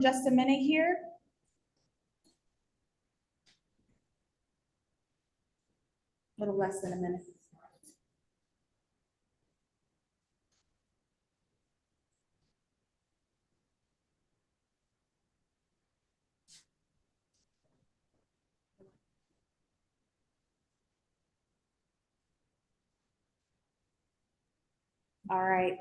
just a minute here. A little less than a minute. All right.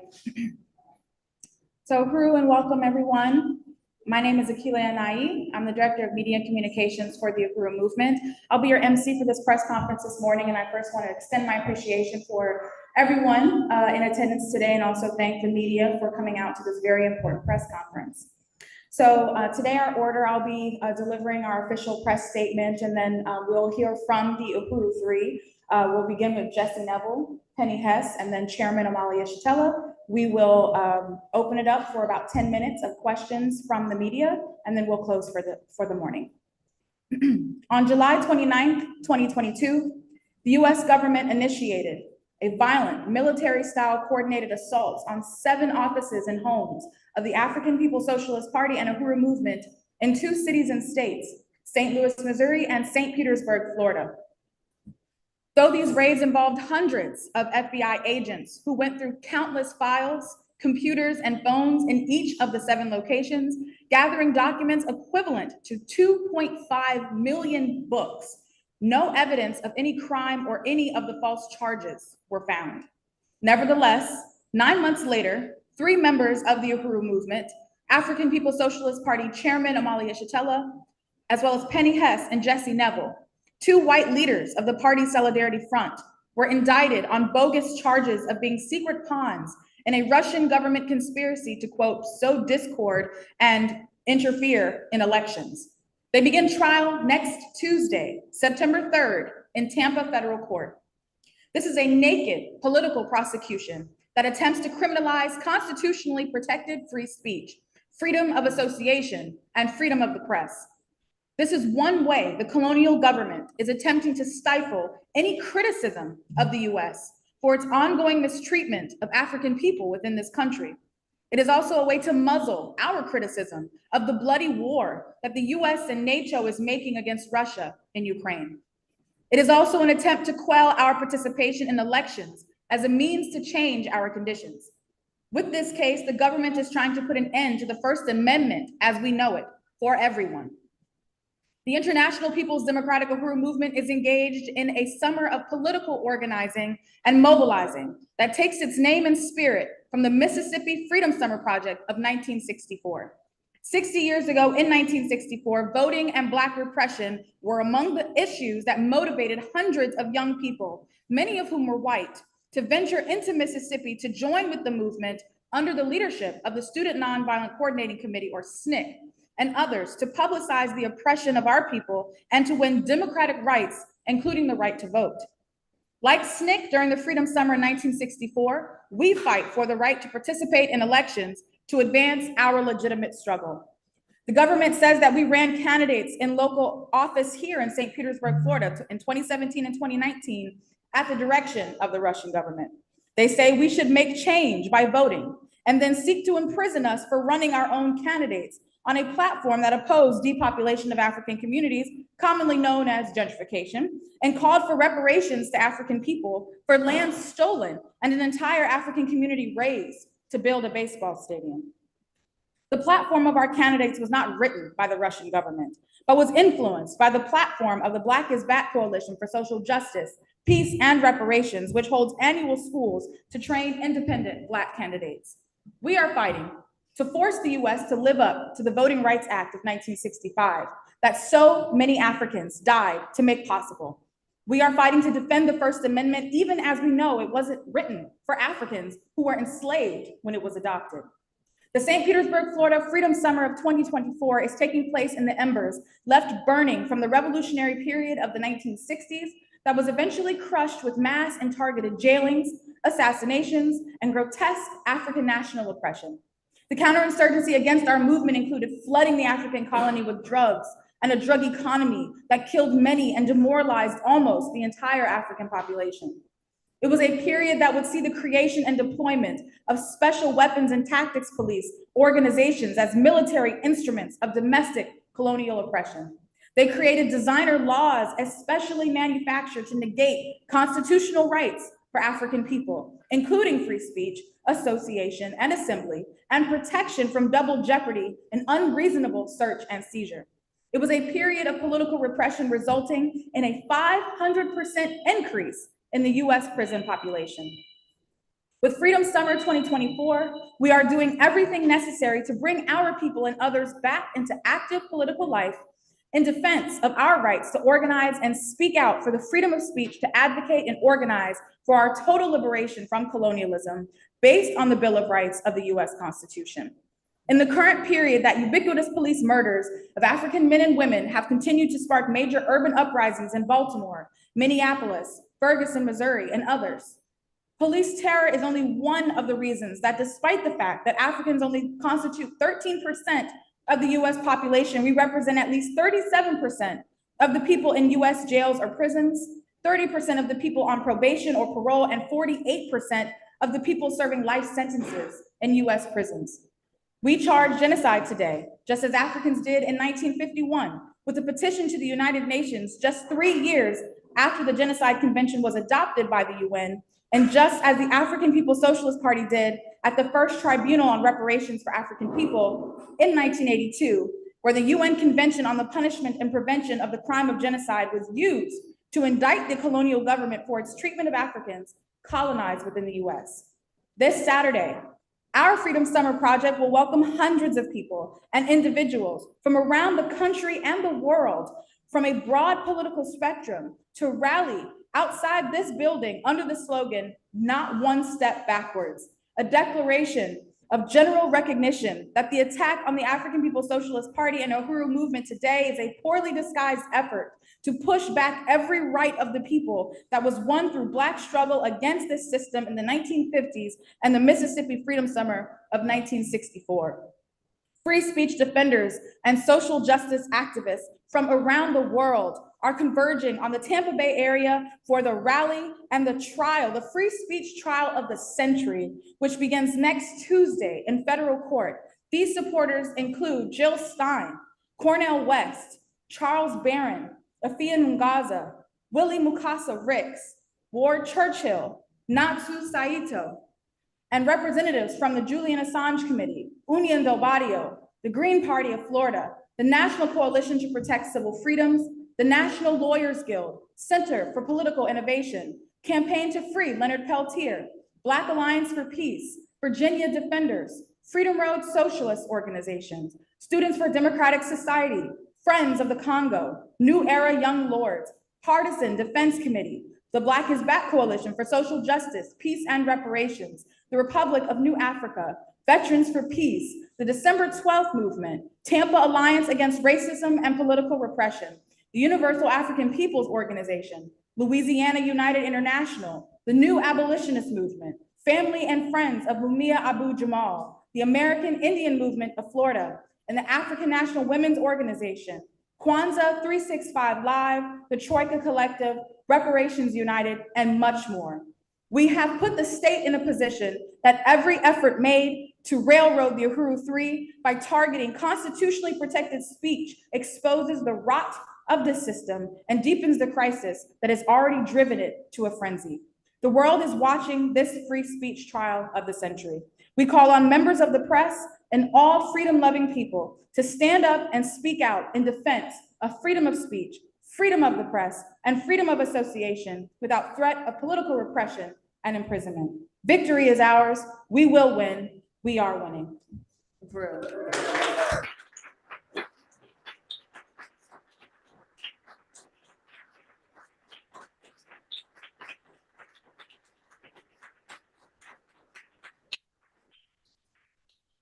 So Uhuru and welcome everyone. My name is Akila Anai. I'm the Director of Media and Communications for the Uhuru Movement. I'll be your MC for this press conference this morning, and I first want to extend my appreciation for everyone in attendance today, and also thank the media for coming out to this very important press conference. So today our order, I'll be delivering our official press statement, and then we'll hear from the Uhuru Three. We'll begin with Jesse Nevel, Penny Hess, and then Chairman Omali Yeshitela. We will open it up for about 10 minutes of questions from the media, and then we'll close for the morning. On July 29th, 2022, the US government initiated a violent military-style coordinated assault on 7 offices and homes of the African People's Socialist Party and Uhuru Movement in 2 cities and states, St. Louis, Missouri, and St. Petersburg, Florida. Though these raids involved hundreds of FBI agents who went through countless files, computers, and phones in each of the 7 locations, gathering documents equivalent to 2.5 million books, no evidence of any crime or any of the false charges were found. Nevertheless, 9 months later, 3 members of the Uhuru Movement, African People's Socialist Party Chairman Omali Yeshitela, as well as Penny Hess and Jesse Nevel, 2 white leaders of the party Solidarity Front, were indicted on bogus charges of being secret pawns in a Russian government conspiracy to, quote, sow discord and interfere in elections. They begin trial next Tuesday, September 3rd, in Tampa Federal Court. This is a naked political prosecution that attempts to criminalize constitutionally protected free speech, freedom of association, and freedom of the press. This is one way the colonial government is attempting to stifle any criticism of the US for its ongoing mistreatment of African people within this country. It is also a way to muzzle our criticism of the bloody war that the US and NATO is making against Russia in Ukraine. It is also an attempt to quell our participation in elections as a means to change our conditions. With this case, the government is trying to put an end to the First Amendment as we know it for everyone. The International People's Democratic Uhuru Movement is engaged in a summer of political organizing and mobilizing that takes its name and spirit from the Mississippi Freedom Summer Project of 1964. 60 years ago in 1964, voting and Black repression were among the issues that motivated hundreds of young people, many of whom were white, to venture into Mississippi to join with the movement under the leadership of the Student Nonviolent Coordinating Committee, or SNCC, and others, to publicize the oppression of our people and to win democratic rights, including the right to vote. Like SNCC during the Freedom Summer in 1964, we fight for the right to participate in elections to advance our legitimate struggle. The government says that we ran candidates in local office here in St. Petersburg, Florida in 2017 and 2019 at the direction of the Russian government. They say we should make change by voting and then seek to imprison us for running our own candidates on a platform that opposed depopulation of African communities, commonly known as gentrification, and called for reparations to African people for land stolen and an entire African community razed to build a baseball stadium. The platform of our candidates was not written by the Russian government, but was influenced by the platform of the Black is Back Coalition for Social Justice, Peace, and Reparations, which holds annual schools to train independent Black candidates. We are fighting to force the US to live up to the Voting Rights Act of 1965 that so many Africans died to make possible. We are fighting to defend the First Amendment, even as we know it wasn't written for Africans who were enslaved when it was adopted. The St. Petersburg, Florida Freedom Summer of 2024 is taking place in the embers left burning from the revolutionary period of the 1960s that was eventually crushed with mass and targeted jailings, assassinations, and grotesque African national oppression. The counterinsurgency against our movement included flooding the African colony with drugs and a drug economy that killed many and demoralized almost the entire African population. It was a period that would see the creation and deployment of special weapons and tactics police organizations as military instruments of domestic colonial oppression. They created designer laws especially manufactured to negate constitutional rights for African people, including free speech, association, and assembly, and protection from double jeopardy and unreasonable search and seizure. It was a period of political repression resulting in a 500% increase in the US prison population. With Freedom Summer 2024, we are doing everything necessary to bring our people and others back into active political life in defense of our rights to organize and speak out for the freedom of speech to advocate and organize for our total liberation from colonialism based on the Bill of Rights of the US Constitution. In the current period that ubiquitous police murders of African men and women have continued to spark major urban uprisings in Baltimore, Minneapolis, Ferguson, Missouri, and others. Police terror is only one of the reasons that despite the fact that Africans only constitute 13% of the US population, we represent at least 37% of the people in US jails or prisons, 30% of the people on probation or parole, and 48% of the people serving life sentences in US prisons. We charge genocide today, just as Africans did in 1951, with a petition to the United Nations just 3 years after the Genocide Convention was adopted by the UN, and just as the African People's Socialist Party did at the first tribunal on reparations for African people in 1982, where the UN Convention on the Punishment and Prevention of the Crime of Genocide was used to indict the colonial government for its treatment of Africans colonized within the US. This Saturday, our Freedom Summer Project will welcome hundreds of people and individuals from around the country and the world from a broad political spectrum to rally outside this building under the slogan, "Not one step backwards," a declaration of general recognition that the attack on the African People's Socialist Party and Uhuru movement today is a poorly disguised effort to push back every right of the people that was won through Black struggle against this system in the 1950s and the Mississippi Freedom Summer of 1964. Free speech defenders and social justice activists from around the world are converging on the Tampa Bay area for the rally and the trial, the free speech trial of the century, which begins next Tuesday in federal court. These supporters include Jill Stein, Cornel West, Charles Barron, Afia Nungaza, Willie Mukasa Ricks, Ward Churchill, Natsu Saito, and representatives from the Julian Assange Committee, Union del Barrio, the Green Party of Florida, the National Coalition to Protect Civil Freedoms, the National Lawyers Guild, Center for Political Innovation, Campaign to Free Leonard Peltier, Black Alliance for Peace, Virginia Defenders, Freedom Road Socialist Organizations, Students for Democratic Society, Friends of the Congo, New Era Young Lords, Partisan Defense Committee, the Black is Back Coalition for Social Justice, Peace and Reparations, the Republic of New Africa, Veterans for Peace, the December 12th Movement, Tampa Alliance Against Racism and Political Repression, the Universal African Peoples Organization, Louisiana United International, the New Abolitionist Movement, Family and Friends of Mumia Abu Jamal, the American Indian Movement of Florida, and the African National Women's Organization, Kwanzaa 365 Live, the Troika Collective, Reparations United, and much more. We have put the state in a position that every effort made to railroad the Uhuru 3 by targeting constitutionally protected speech exposes the rot of this system and deepens the crisis that has already driven it to a frenzy. The world is watching this free speech trial of the century. We call on members of the press and all freedom-loving people to stand up and speak out in defense of freedom of speech, freedom of the press, and freedom of association without threat of political repression and imprisonment. Victory is ours. We will win. We are winning.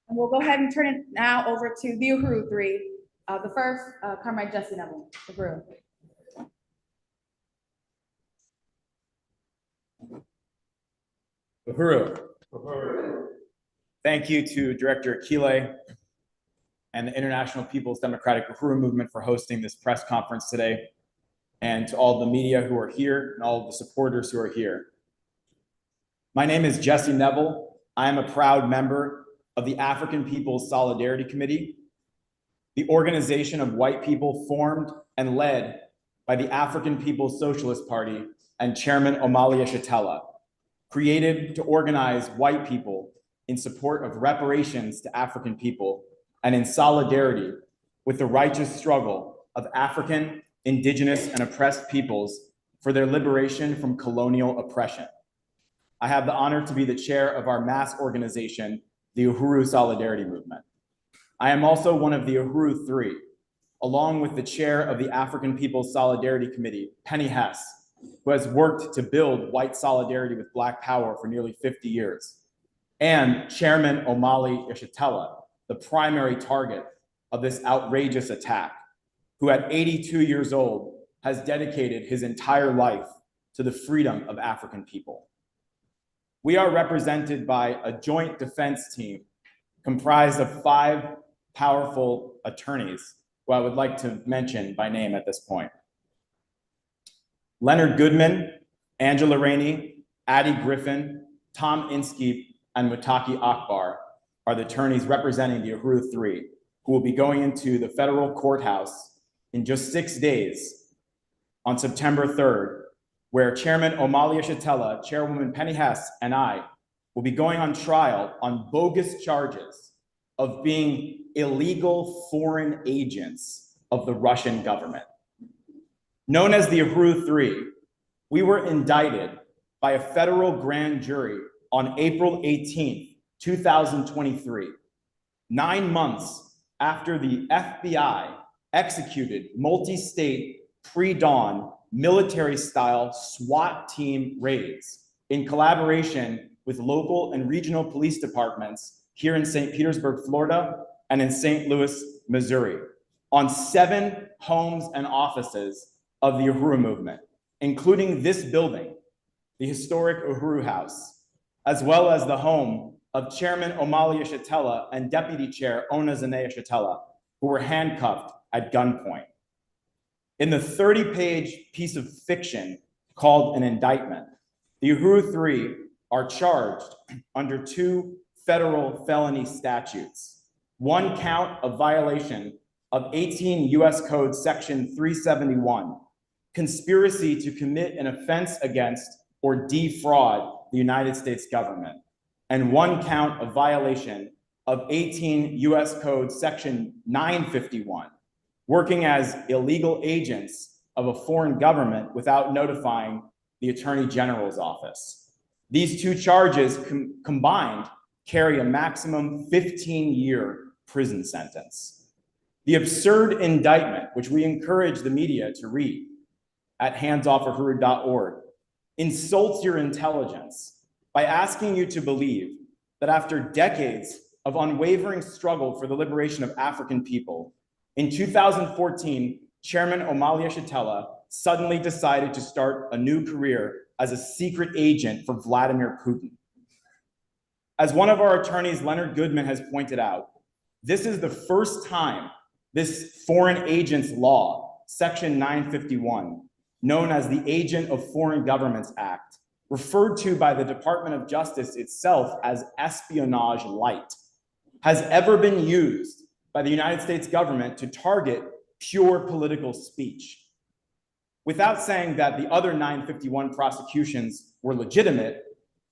And we'll go ahead and turn it now over to the Uhuru 3. The first, Comrade Jesse Nevel, Uhuru. Uhuru. Uhuru. Thank you to Director Akile and the International People's Democratic Uhuru Movement for hosting this press conference today, and to all the media who are here and all of the supporters who are here. My name is Jesse Nevel. I am a proud member of the African People's Solidarity Committee, the organization of white people formed and led by the African People's Socialist Party and Chairman Omali Yeshitela, created to organize white people in support of reparations to African people and in solidarity with the righteous struggle of African, indigenous, and oppressed peoples for their liberation from colonial oppression. I have the honor to be the chair of our mass organization, the Uhuru Solidarity Movement. I am also one of the Uhuru Three, along with the chair of the African People's Solidarity Committee, Penny Hess, who has worked to build white solidarity with Black power for nearly 50 years, and Chairman Omali Yeshitela, the primary target of this outrageous attack, who at 82 years old has dedicated his entire life to the freedom of African people. We are represented by a joint defense team comprised of 5 powerful attorneys who I would like to mention by name at this point. Leonard Goodman, Angela Rainey, Addie Griffin, Tom Inskeep, and Mutaki Akbar are the attorneys representing the Uhuru Three, who will be going into the federal courthouse in just 6 days on September 3rd, where Chairman Omali Yeshitela, Chairwoman Penny Hess, and I will be going on trial on bogus charges of being illegal foreign agents of the Russian government. Known as the Uhuru Three, we were indicted by a federal grand jury on April 18th, 2023, 9 months after the FBI executed multi-state pre-dawn military-style SWAT team raids in collaboration with local and regional police departments here in St. Petersburg, Florida, and in St. Louis, Missouri, on 7 homes and offices of the Uhuru movement, including this building, the historic Uhuru House, as well as the home of Chairman Omali Yeshitela and Deputy Chair Ona Zane Yeshitela, who were handcuffed at gunpoint. In the 30-page piece of fiction called an indictment, the Uhuru Three are charged under 2 federal felony statutes. 1 count of violation of 18 U.S. Code Section 371, conspiracy to commit an offense against or defraud the United States government, and 1 count of violation of 18 U.S. Code Section 951, working as illegal agents of a foreign government without notifying the Attorney General's office. These 2 charges combined carry a maximum 15-year prison sentence. The absurd indictment, which we encourage the media to read at handsoffuhuru.org, insults your intelligence by asking you to believe that after decades of unwavering struggle for the liberation of African people, in 2014, Chairman Omali Yeshitela suddenly decided to start a new career as a secret agent for Vladimir Putin. As one of our attorneys, Leonard Goodman, has pointed out, this is the first time this foreign agents law, Section 951, known as the Agent of Foreign Governments Act, referred to by the Department of Justice itself as espionage light, has ever been used by the United States government to target pure political speech. Without saying that the other 951 prosecutions were legitimate,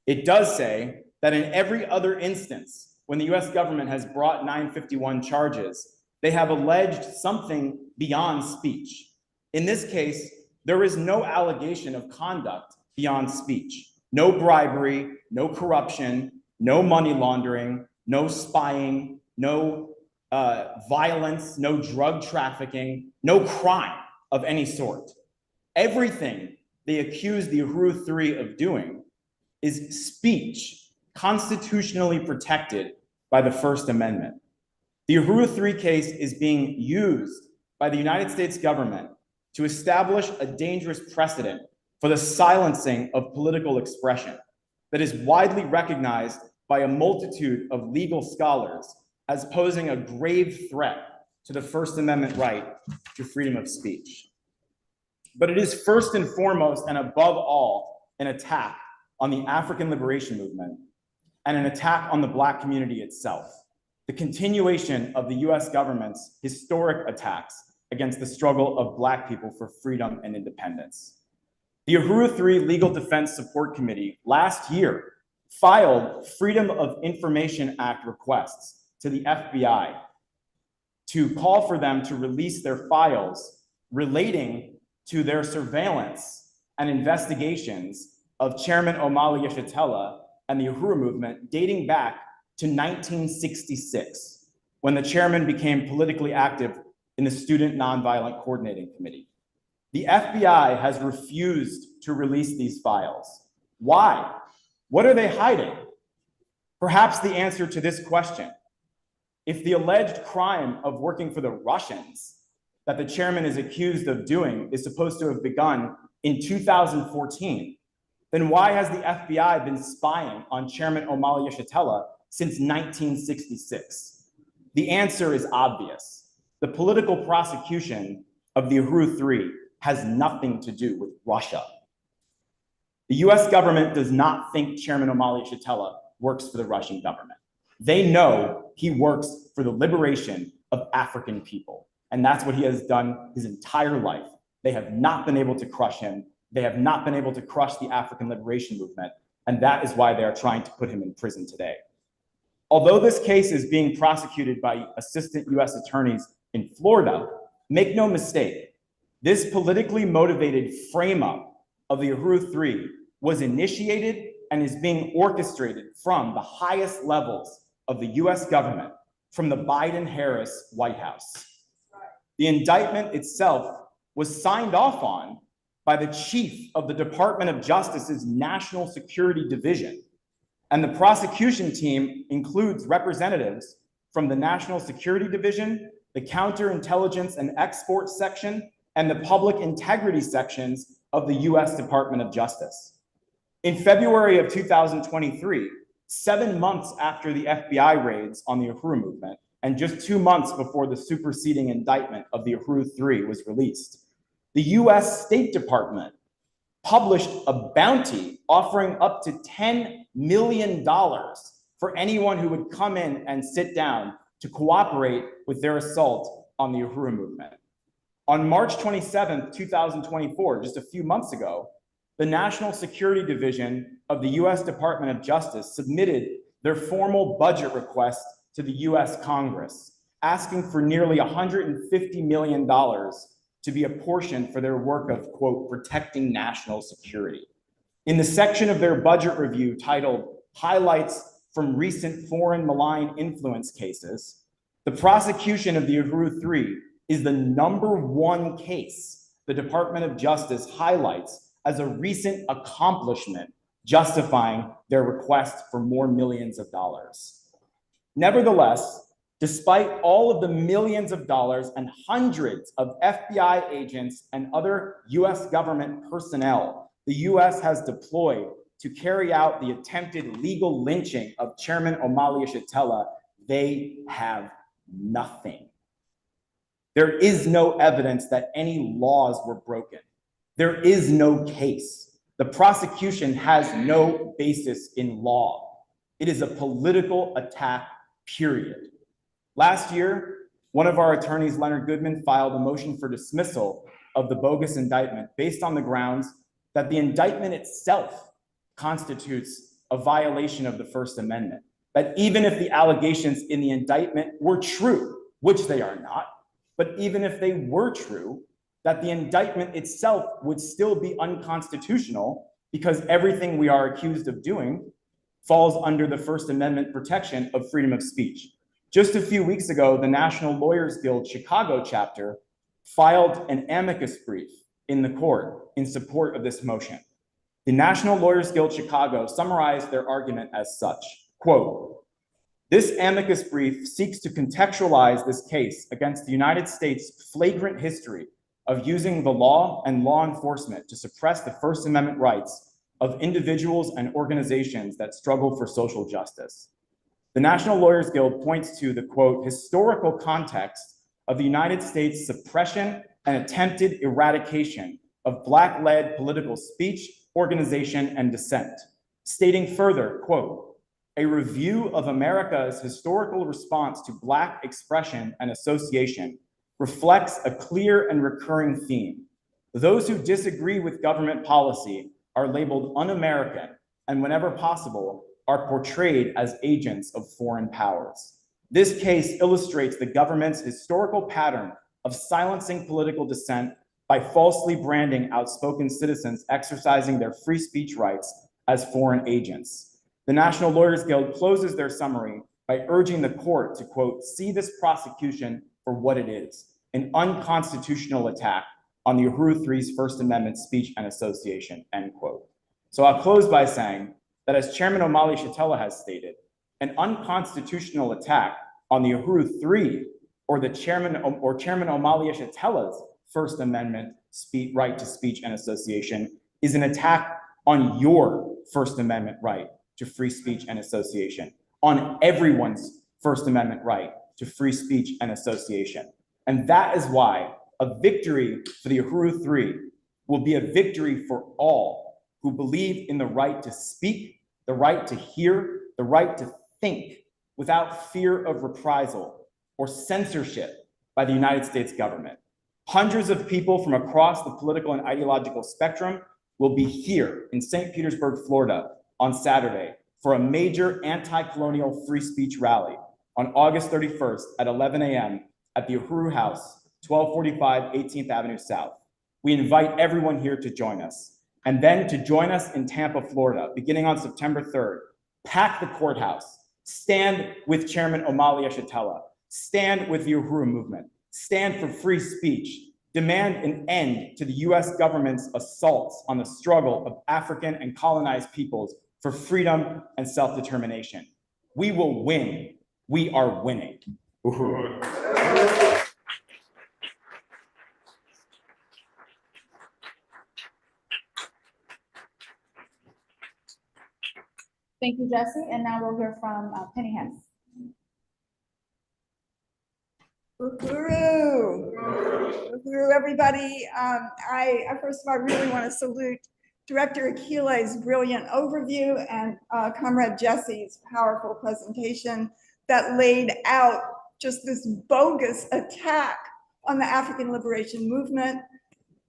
it does say that in every other instance, when the US government has brought 951 charges, they have alleged something beyond speech. In this case, there is no allegation of conduct beyond speech. No bribery, no corruption, no money laundering, no spying, no violence, no drug trafficking, no crime of any sort. Everything they accuse the Uhuru Three of doing is speech constitutionally protected by the First Amendment. The Uhuru Three case is being used by the United States government to establish a dangerous precedent for the silencing of political expression that is widely recognized by a multitude of legal scholars as posing a grave threat to the First Amendment right to freedom of speech. But it is first and foremost and above all an attack on the African liberation movement, and an attack on the Black community itself, the continuation of the US government's historic attacks against the struggle of Black people for freedom and independence. The Uhuru 3 Legal Defense Support Committee last year filed Freedom of Information Act requests to the FBI to call for them to release their files relating to their surveillance and investigations of Chairman Omali Yeshitela and the Uhuru movement dating back to 1966, when the chairman became politically active in the Student Nonviolent Coordinating Committee. The FBI has refused to release these files. Why? What are they hiding? Perhaps the answer to this question: if the alleged crime of working for the Russians that the chairman is accused of doing is supposed to have begun in 2014, then why has the FBI been spying on Chairman Omali Yeshitela since 1966? The answer is obvious. The political prosecution of the Uhuru 3 has nothing to do with Russia. The US government does not think Chairman Omali Yeshitela works for the Russian government. They know he works for the liberation of African people. And that's what he has done his entire life. They have not been able to crush him. They have not been able to crush the African liberation movement. And that is why they are trying to put him in prison today. Although this case is being prosecuted by assistant US attorneys in Florida, make no mistake, this politically motivated frame-up of the Uhuru 3 was initiated and is being orchestrated from the highest levels of the US government, from the Biden-Harris White House. The indictment itself was signed off on by the chief of the Department of Justice's National Security Division. And the prosecution team includes representatives from the National Security Division, the Counterintelligence and Export Section, and the Public Integrity sections of the US Department of Justice. In February of 2023, 7 months after the FBI raids on the Uhuru movement, and just 2 months before the superseding indictment of the Uhuru 3 was released, the US State Department published a bounty offering up to $10 million for anyone who would come in and sit down to cooperate with their assault on the Uhuru movement. On March 27th, 2024, just a few months ago, the National Security Division of the US Department of Justice submitted their formal budget request to the US Congress, asking for nearly $150 million to be apportioned for their work of, quote, protecting national security. In the section of their budget review titled Highlights from Recent Foreign Malign Influence Cases, the prosecution of the Uhuru 3 is the #1 case the Department of Justice highlights as a recent accomplishment justifying their request for more millions of dollars. Nevertheless, despite all of the millions of dollars and hundreds of FBI agents and other US government personnel the US has deployed to carry out the attempted legal lynching of Chairman Omali Yeshitela, they have nothing. There is no evidence that any laws were broken. There is no case. The prosecution has no basis in law. It is a political attack, period. Last year, one of our attorneys, Leonard Goodman, filed a motion for dismissal of the bogus indictment based on the grounds that the indictment itself constitutes a violation of the First Amendment. That even if the allegations in the indictment were true, which they are not, but even if they were true, that the indictment itself would still be unconstitutional because everything we are accused of doing falls under the First Amendment protection of freedom of speech. Just a few weeks ago, the National Lawyers Guild Chicago chapter filed an amicus brief in the court in support of this motion. The National Lawyers Guild Chicago summarized their argument as such, quote, "This amicus brief seeks to contextualize this case against the United States' flagrant history of using the law and law enforcement to suppress the First Amendment rights of individuals and organizations that struggle for social justice. The National Lawyers Guild points to the, quote, historical context of the United States' suppression and attempted eradication of Black-led political speech, organization, and dissent, stating further, quote, "A review of America's historical response to Black expression and association reflects a clear and recurring theme. Those who disagree with government policy are labeled un-American and whenever possible are portrayed as agents of foreign powers. This case illustrates the government's historical pattern of silencing political dissent by falsely branding outspoken citizens exercising their free speech rights as foreign agents." The National Lawyers Guild closes their summary by urging the court to, quote, "see this prosecution for what it is, an unconstitutional attack on the Uhuru III's First Amendment speech and association," end quote. So I'll close by saying that, as Chairman Omali Yeshitela has stated, an unconstitutional attack on the Uhuru III or Chairman Omali Yeshitela's First Amendment right to speech and association is an attack on your First Amendment right to free speech and association, on everyone's First Amendment right to free speech and association. And that is why a victory for the Uhuru III will be a victory for all who believe in the right to speak, the right to hear, the right to think without fear of reprisal or censorship by the United States government. Hundreds of people from across the political and ideological spectrum will be here in St. Petersburg, Florida on Saturday for a major anti-colonial free speech rally on August 31st at 11 a.m. at the Uhuru House, 1245 18th Avenue South. We invite everyone here to join us, and then to join us in Tampa, Florida, beginning on September 3rd. Pack the courthouse, stand with Chairman Omali Yeshitela, stand with the Uhuru movement, stand for free speech, demand an end to the US government's assaults on the struggle of African and colonized peoples for freedom and self-determination. We will win. We are winning. Uhuru. Thank you, Jesse. And now we'll hear from Penny Hess. Uhuru, Uhuru, everybody. First of all, I really want to salute Director Akile's brilliant overview and Comrade Jesse's powerful presentation that laid out just this bogus attack on the African liberation movement.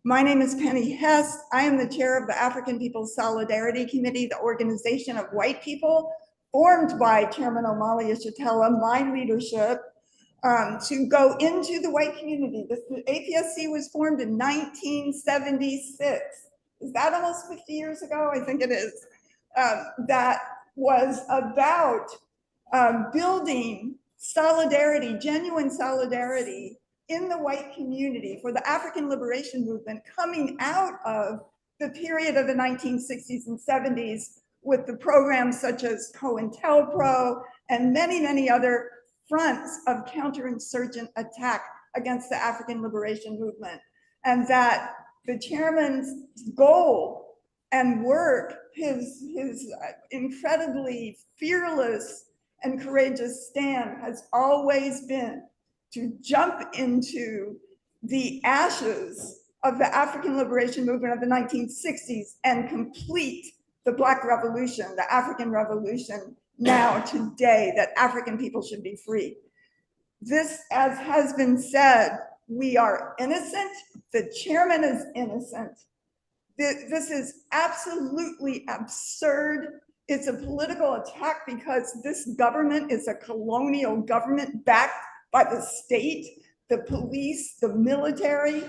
My name is Penny Hess. I am the chair of the African People's Solidarity Committee, the organization of white people formed by Chairman Omali Yeshitela, my leadership, to go into the white community. The APSC was formed in 1976. Is that almost 50 years ago? I think it is. That was about building solidarity, genuine solidarity in the white community for the African liberation movement coming out of the period of the 1960s and 70s with the programs such as COINTELPRO and many, many other fronts of counterinsurgent attack against the African liberation movement. And that the chairman's goal and work, his incredibly fearless and courageous stand has always been to jump into the ashes of the African liberation movement of the 1960s and complete the Black Revolution, the African Revolution now today, that African people should be free. This, as has been said, we are innocent. The chairman is innocent. This is absolutely absurd. It's a political attack because this government is a colonial government backed by the state, the police, the military,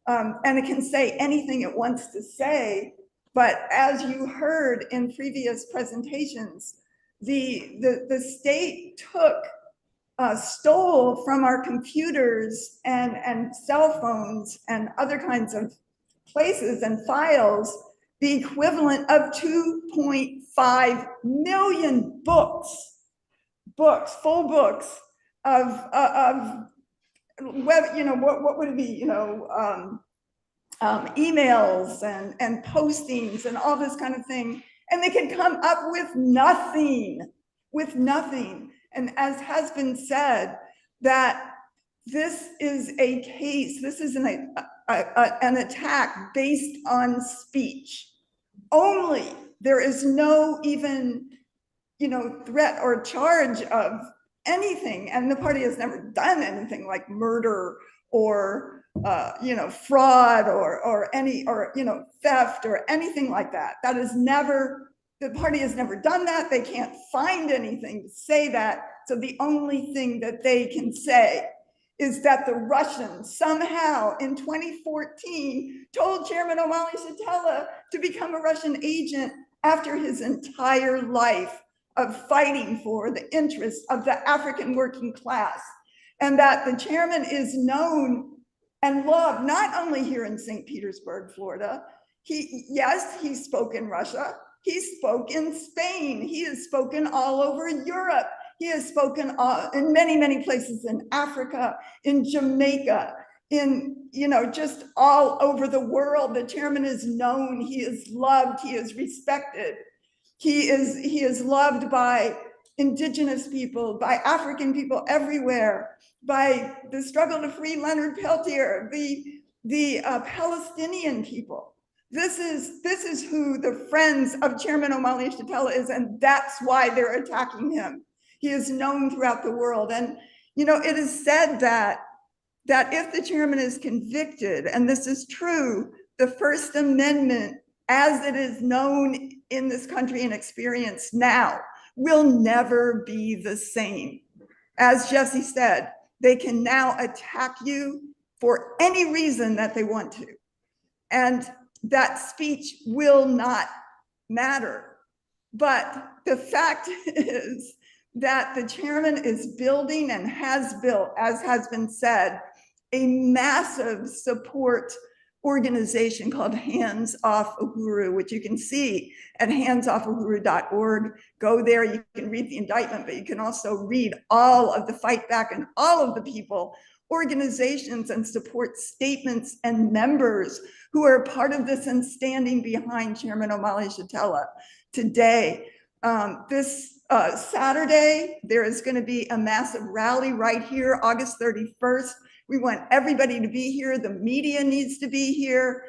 and it can say anything it wants to say. But as you heard in previous presentations, the state stole from our computers and cell phones and other kinds of places and files the equivalent of 2.5 million books, full books of web, what would it be, emails and postings and all this kind of thing. And they can come up with nothing. And as has been said, that this is a case, this is an attack based on speech. Only There is no even, threat or charge of anything. And the party has never done anything like murder or, fraud or theft or anything like that. That is never, the party has never done that. They can't find anything to say that. So the only thing that they can say is that the Russians somehow in 2014 told Chairman Omali Yeshitela to become a Russian agent after his entire life of fighting for the interests of the African working class. And that the chairman is known and loved not only here in St. Petersburg, Florida. He spoke in Russia. He spoke in Spain. He has spoken all over Europe. He has spoken in many, many places in Africa, in Jamaica, in, just all over the world. The chairman is known, he is loved, he is respected. He is loved by indigenous people, by African people everywhere, by the struggle to free Leonard Peltier, the Palestinian people. This is who the friends of Chairman Omali Yeshitela is, and that's why they're attacking him. He is known throughout the world. And, it is said that if the chairman is convicted, and this is true, the First Amendment, as it is known in this country and experienced now, will never be the same. As Jesse said, they can now attack you for any reason that they want to. And that speech will not matter. But the fact is that the chairman is building and has built, as has been said, a massive support organization called Hands Off Uhuru, which you can see at handsoffuhuru.org. Go there, you can read the indictment, but you can also read all of the fight back and all of the people, organizations and support statements and members who are part of this and standing behind Chairman Omali Yeshitela today. This Saturday, there is going to be a massive rally right here, August 31st. We want everybody to be here. The media needs to be here.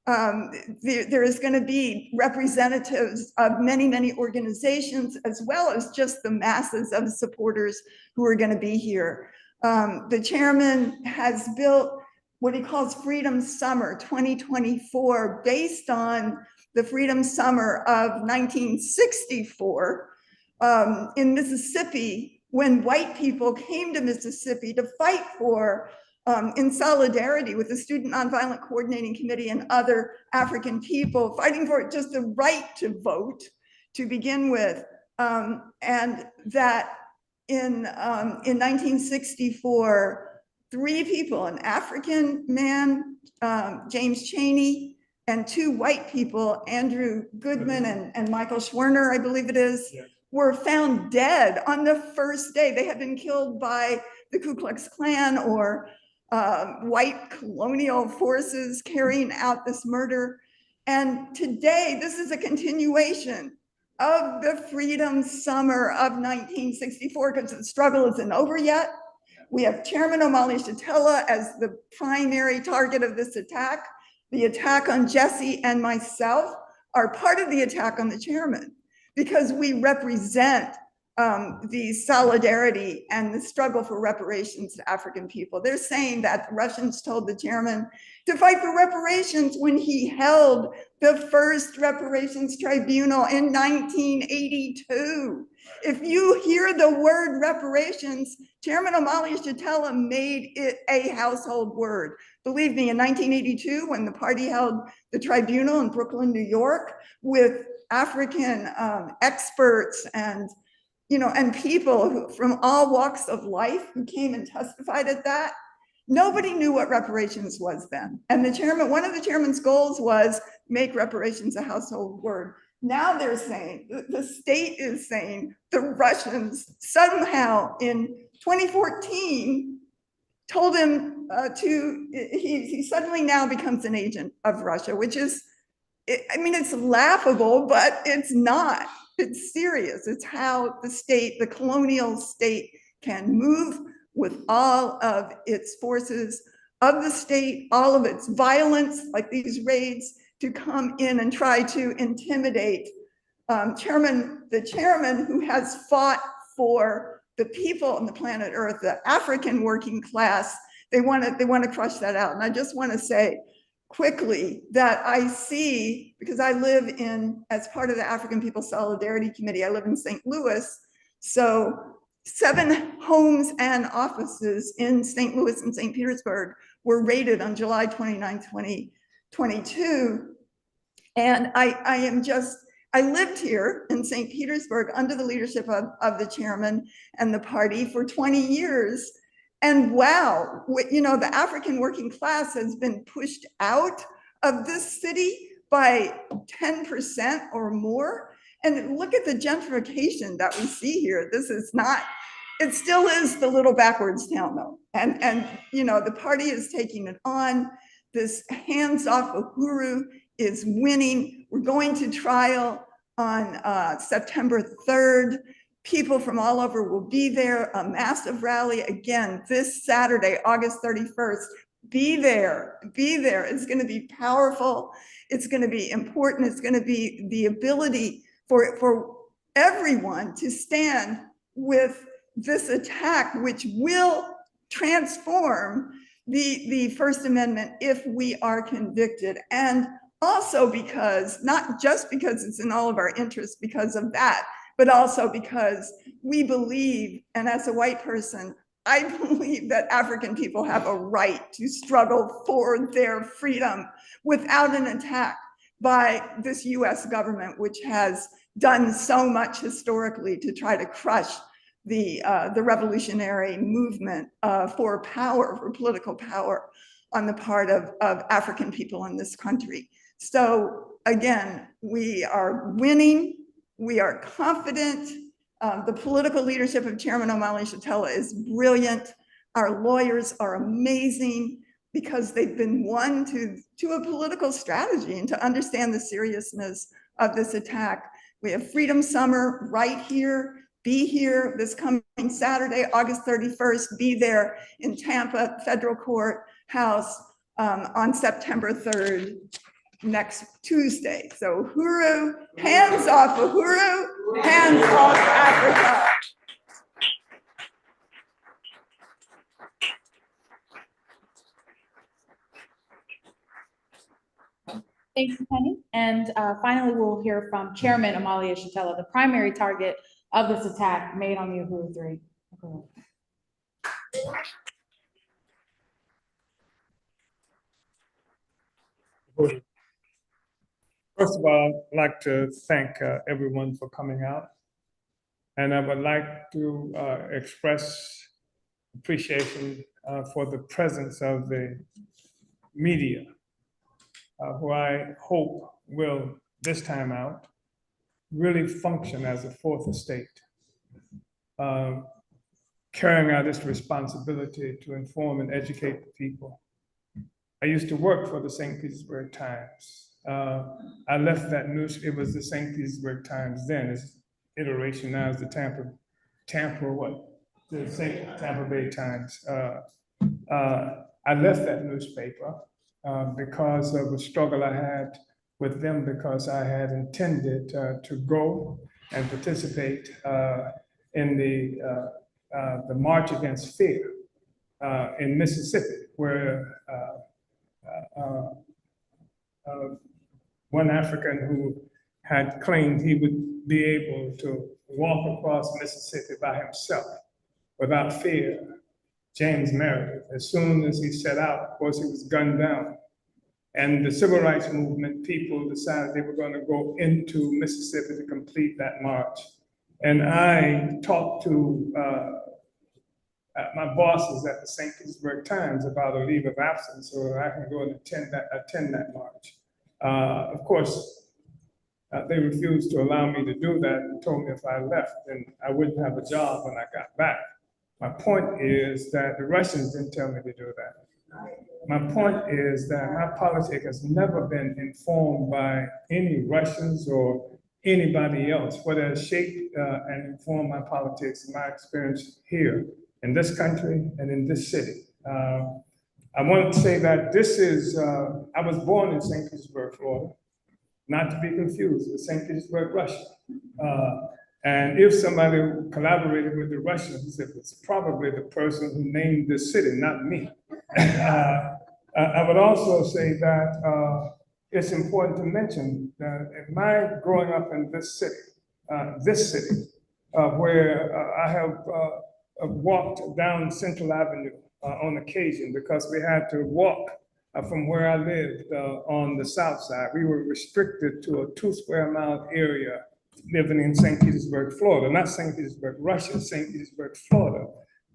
There is going to be representatives of many, many organizations, as well as just the masses of supporters who are going to be here. The chairman has built what he calls Freedom Summer 2024, based on the Freedom Summer of 1964 in Mississippi, when white people came to Mississippi to fight for, in solidarity with the Student Nonviolent Coordinating Committee and other African people, fighting for just the right to vote to begin with. And that in 1964, 3 people, an African man, James Chaney, and 2 white people, Andrew Goodman and Michael Schwerner, I believe it is, yeah, were found dead on the first day. They had been killed by the Ku Klux Klan or white colonial forces carrying out this murder. And today, this is a continuation of the Freedom Summer of 1964, because the struggle isn't over yet. We have Chairman Omali Yeshitela as the primary target of this attack. The attack on Jesse and myself are part of the attack on the chairman, because we represent the solidarity and the struggle for reparations to African people. They're saying that the Russians told the chairman to fight for reparations when he held the first reparations tribunal in 1982. If you hear the word reparations, Chairman Omali Yeshitela made it a household word. Believe me, in 1982, when the party held the tribunal in Brooklyn, New York, with African experts and people who, from all walks of life, who came and testified at that, nobody knew what reparations was then. And the chairman, one of the chairman's goals was make reparations a household word. Now they're saying, the state is saying, the Russians somehow in 2014 told him he suddenly now becomes an agent of Russia, which is, I mean, it's laughable, but it's not. It's serious. It's how the state, the colonial state, can move with all of its forces of the state, all of its violence, like these raids, to come in and try to intimidate the chairman who has fought for the people on the planet Earth, the African working class. They want to crush that out. And I just want to say quickly that I see, because I live as part of the African People Solidarity Committee, I live in St. Louis. So 7 homes and offices in St. Louis and St. Petersburg were raided on July 29, 2022. And I lived here in St. Petersburg under the leadership of the chairman and the party for 20 years. And wow, the African working class has been pushed out of this city by 10% or more. And look at the gentrification that we see here. This is not, it still is the little backwards town though. And the party is taking it on. This hands-off Uhuru is winning. We're going to trial on September 3rd. People from all over will be there. A massive rally again this Saturday, August 31st. Be there, be there. It's going to be powerful. It's going to be important. It's going to be the ability for everyone to stand with this attack, which will transform the First Amendment if we are convicted. And also because, not just because it's in all of our interests because of that, but also because we believe, and as a white person, I believe that African people have a right to struggle for their freedom without an attack by this US government, which has done so much historically to try to crush the revolutionary movement for power, for political power on the part of African people in this country. So again, we are winning. We are confident. The political leadership of Chairman Omali Yeshitela is brilliant. Our lawyers are amazing because they've been won to a political strategy and to understand the seriousness of this attack. We have Freedom Summer right here. Be here this coming Saturday, August 31st. Be there in Tampa Federal Court House on September 3rd. Next Tuesday. So Uhuru, hands off Uhuru, hands off Africa. Thank you, Penny. And finally, we'll hear from Chairman Omali Yeshitela, the primary target of this attack made on the Uhuru 3. First of all, I'd like to thank everyone for coming out. And I would like to express appreciation for the presence of the media, who I hope will, this time out, really function as a fourth estate, carrying out its responsibility to inform and educate the people. I used to work for the St. Petersburg Times. I left that news, it was the St. Petersburg Times then, its iteration now is the Tampa Bay Times. I left that newspaper because of a struggle I had with them, because I had intended to go and participate in the March Against Fear in Mississippi, where one African who had claimed he would be able to walk across Mississippi by himself without fear, James Meredith. As soon as he set out, of course, he was gunned down. And the civil rights movement people decided they were going to go into Mississippi to complete that march. And I talked to my bosses at the St. Petersburg Times about a leave of absence so I can go and attend that march. Of course, they refused to allow me to do that and told me if I left, then I wouldn't have a job when I got back. My point is that the Russians didn't tell me to do that. My point is that my politics has never been informed by any Russians or anybody else. What has shaped and informed my politics, my experience here in this country and in this city. I want to say that this is, I was born in St. Petersburg, Florida. not to be confused with St. Petersburg, Russia. And if somebody collaborated with the Russians, it was probably the person who named this city, not me. I would also say that it's important to mention that in my growing up in this city, where I have walked down Central Avenue on occasion because we had to walk from where I lived on the south side. We were restricted to a 2-square-mile area living in St. Petersburg, Florida, not St. Petersburg, Russia, St. Petersburg, Florida.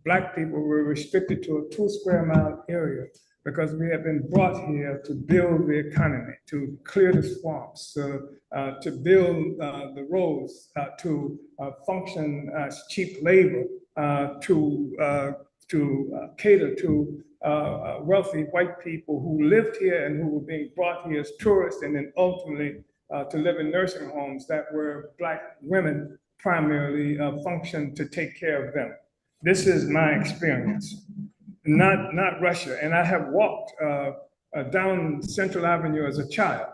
Black people were restricted to a 2-square-mile area because we had been brought here to build the economy, to clear the swamps, to build the roads, to function as cheap labor, to cater to wealthy white people who lived here and who were being brought here as tourists, and then ultimately to live in nursing homes that were Black women primarily functioned to take care of them. This is my experience, not Russia. And I have walked down Central Avenue as a child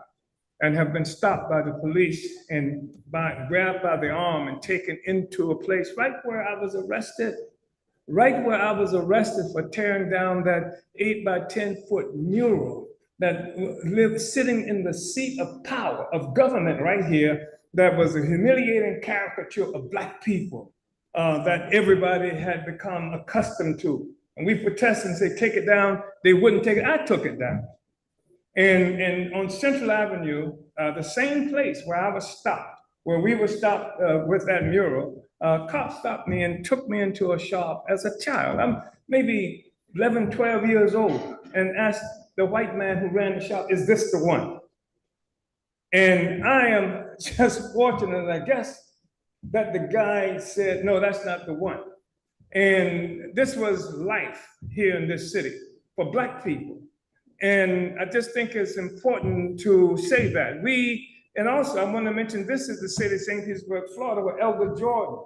and have been stopped by the police and grabbed by the arm and taken into a place right where I was arrested for tearing down that 8-by-10-foot mural that lived sitting in the seat of power of government right here, that was a humiliating caricature of Black people that everybody had become accustomed to. And we protested and say, take it down. They wouldn't take it. I took it down. And on Central Avenue, the same place where I was stopped, where we were stopped with that mural, cops stopped me and took me into a shop as a child. I'm maybe 11, 12 years old, and asked the white man who ran the shop, is this the one? And I am just fortunate, I guess, that the guy said, no, that's not the one. And this was life here in this city for Black people. And I just think it's important to say that. And also I want to mention, this is the city, St. Petersburg, Florida, where Elder Jordan,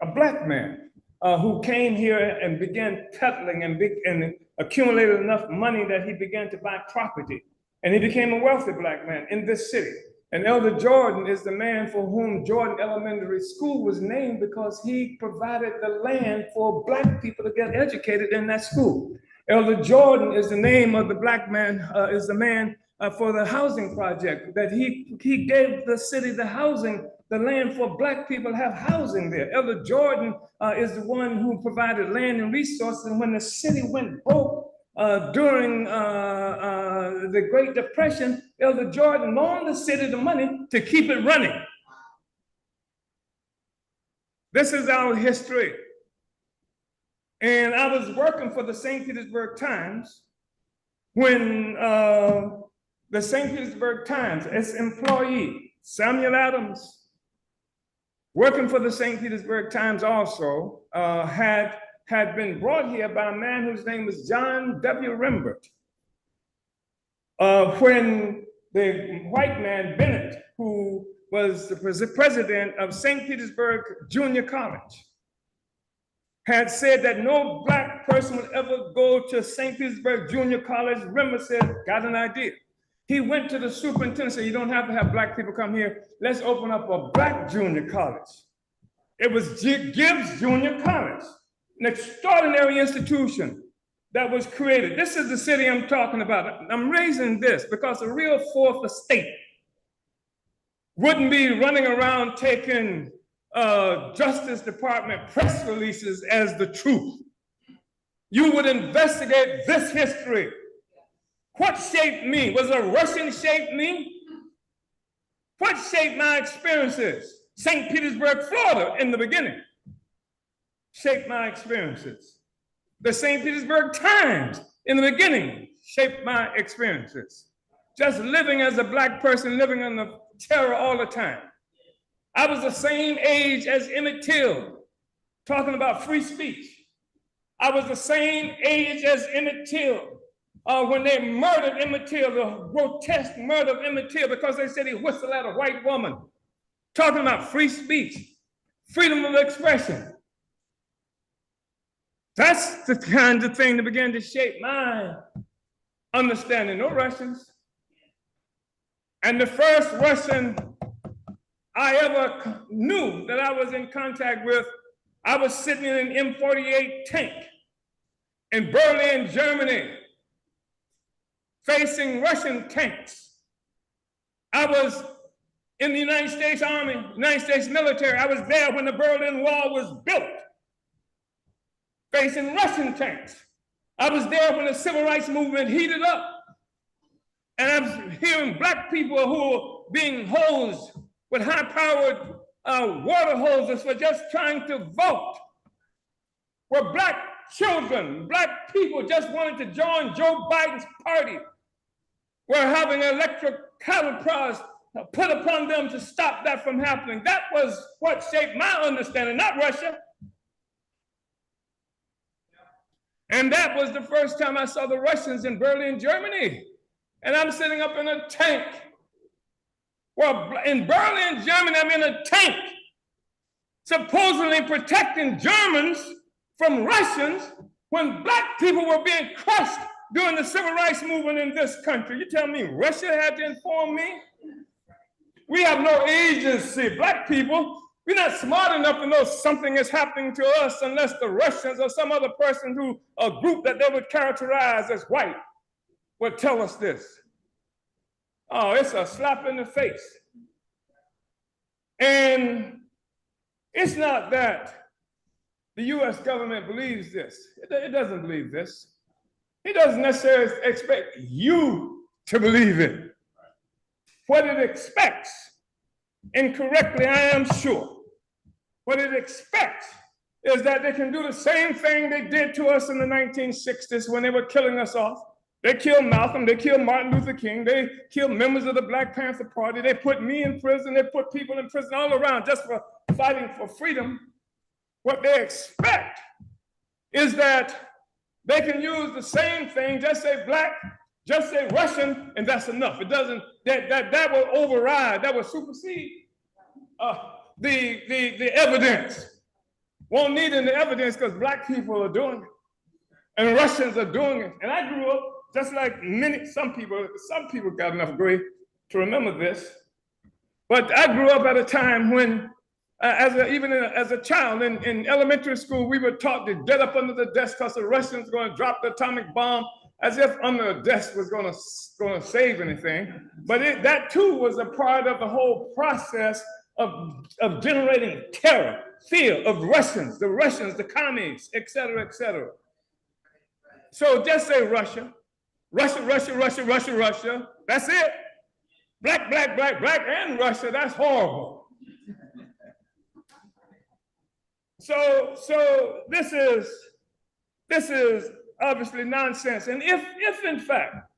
a Black man who came here and began peddling and accumulated enough money that he began to buy property. And he became a wealthy Black man in this city. And Elder Jordan is the man for whom Jordan Elementary School was named, because he provided the land for Black people to get educated in that school. Elder Jordan is the name of the Black man, is the man for the housing project, that he gave the city the housing, the land for Black people to have housing there. Elder Jordan is the one who provided land and resources. And when the city went broke during the Great Depression, Elder Jordan loaned the city the money to keep it running. This is our history. And I was working for the St. Petersburg Times when the St. Petersburg Times, its employee, Samuel Adams, working for the St. Petersburg Times also, had been brought here by a man whose name was John W. Rembert. When the white man, Bennett, who was the president of St. Petersburg Junior College, had said that no Black person would ever go to St. Petersburg Junior College, Rembert said, got an idea. He went to the superintendent and said, you don't have to have Black people come here. Let's open up a Black junior college. It was Gibbs Junior College, an extraordinary institution that was created. This is the city I'm talking about. I'm raising this because a real fourth estate wouldn't be running around taking Justice Department press releases as the truth. You would investigate this history. What shaped me? Was a Russian shaped me? What shaped my experiences? St. Petersburg, Florida, in the beginning, shaped my experiences. The St. Petersburg Times, in the beginning, shaped my experiences. Just living as a Black person, living under terror all the time. I was the same age as Emmett Till, talking about free speech. I was the same age as Emmett Till when they murdered Emmett Till, the grotesque murder of Emmett Till, because they said he whistled at a white woman. Talking about free speech, freedom of expression. That's the kind of thing that began to shape my understanding. No Russians, And the first Russian I ever knew that I was in contact with, I was sitting in an M48 tank in Berlin, Germany, facing Russian tanks. I was in the United States Army, United States military. I was there when the Berlin Wall was built, facing Russian tanks. I was there when the civil rights movement heated up. And I'm hearing black people who are being hosed with high-powered water hoses for just trying to vote. Where black children, black people just wanted to join Joe Biden's party. We're having electric cattle prods put upon them to stop that from happening. That was what shaped my understanding, not Russia. And that was the first time I saw the Russians in Berlin, Germany. And I'm sitting up in a tank. Well, in Berlin, Germany, I'm in a tank, supposedly protecting Germans from Russians when black people were being crushed during the civil rights movement in this country. You tell me Russia had to inform me? We have no agency. Black people, we're not smart enough to know something is happening to us unless the Russians or some other person who, a group that they would characterize as white, would tell us this. Oh, it's a slap in the face. And it's not that the US government believes this. It doesn't believe this. It doesn't necessarily expect you to believe it. What it expects, incorrectly, I am sure, what it expects is that they can do the same thing they did to us in the 1960s when they were killing us off. They killed Malcolm, they killed Martin Luther King, they killed members of the Black Panther Party, they put me in prison, they put people in prison all around just for fighting for freedom. What they expect is that they can use the same thing, just say black, just say Russian, and that's enough. It doesn't, that will override, that will supersede the evidence. Won't need any evidence because black people are doing it and Russians are doing it. And I grew up just like some people got enough gray to remember this. But I grew up at a time when, even as a child in elementary school, we were taught to get up under the desk because the Russians were going to drop the atomic bomb, as if under a desk was going to save anything. But that too was a part of the whole process of generating terror, fear of Russians, the commies, et cetera, et cetera. So just say Russia. Russia, Russia, Russia, Russia, Russia. That's it. Black, black, black, black, and Russia. That's horrible. So this is obviously nonsense. And if in fact